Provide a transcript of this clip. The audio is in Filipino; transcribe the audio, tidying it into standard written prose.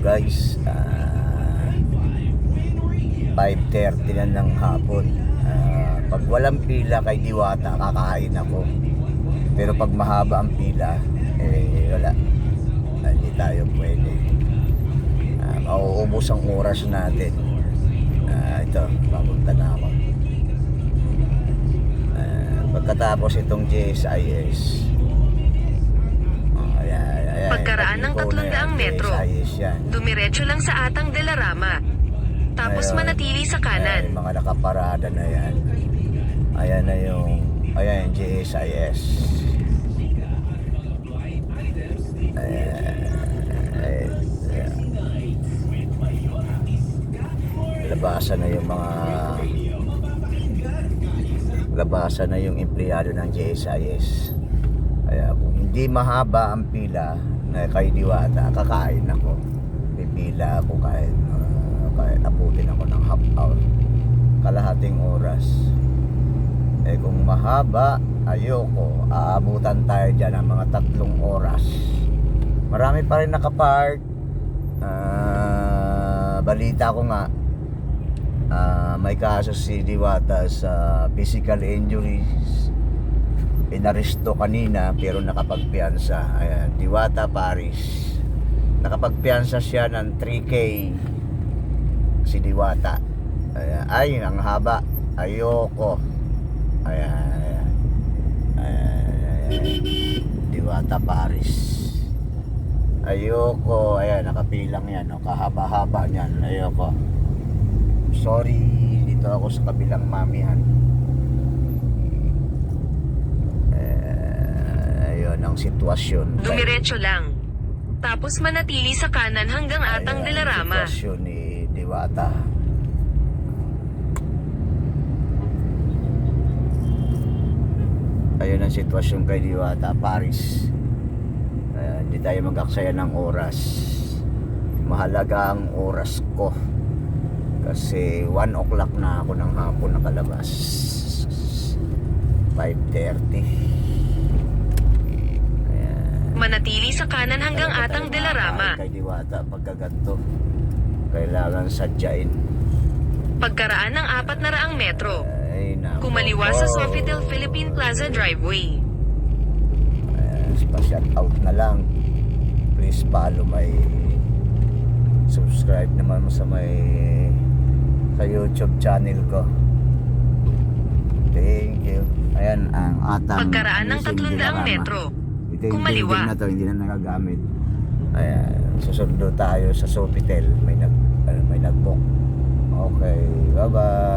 guys, 5:30 na ng hapon. Pag walang pila kay Diwata, kakain ako. Pero pag mahaba ang pila, wala, hindi tayo pwede. Mauubos ang oras natin. Ito, papunta na ako. Pagkatapos itong JSIS, pagkaraan ng 300 metro, dumiretso lang sa Atang de la Rama. Tapos ngayon, manatili sa kanan. mga nakaparada na yan. Ayan na yung JSIS. Labasan na yung empleyado ng JSIS. Kaya kung hindi mahaba ang pila na kay Diwata, kakain ako. Pipila ako kahit abutin ako ng half hour, kalahating oras. Kung mahaba, ayoko. Aabutan tayo dyan ng mga 3 oras. Marami pa rin nakapark. Balita ko nga, may kaso si Diwata sa physical injuries. Inaresto kanina pero nakapagpiyansa. Ayan, Diwata Paris. Nakapagpiyansa siya ng 3K si Diwata. Ayan, ay, ang haba. Ayoko. Ayan. Diwata Paris. Ayoko. Ayan, nakapilang yan. Kahaba-haba niyan. Ayoko. Sorry, dito ako sa kabilang mamihan. Ayun ang sitwasyon. Dumiretso lang. Tapos manatili sa kanan hanggang Atang de la Rama. Sitwasyon ni Diwata. Ayun ang sitwasyon kay Diwata Paris. Hindi tayo mag-aksaya ng oras. Mahalaga ang oras ko. Kasi 1 o'clock na ako ng hapon nakalabas. 5:30. Manatili sa kanan hanggang Atang de la Rama. Kay Diwata pagkaganto, kailangan sadyain. Pagkaraan ng 400 metro, Nako. kumaliwa sa Sofitel Philippine Plaza driveway. Pa-shout out na lang. Please follow my, subscribe naman mo sa YouTube channel ko. Thank you. Ayan ang Atang. Pagkaraan ng 300 metro, kumaliwa. Na to, hindi na nagagamit. Ayan, susundo tayo sa Sofitel. May nag-book. Okay, bye bye.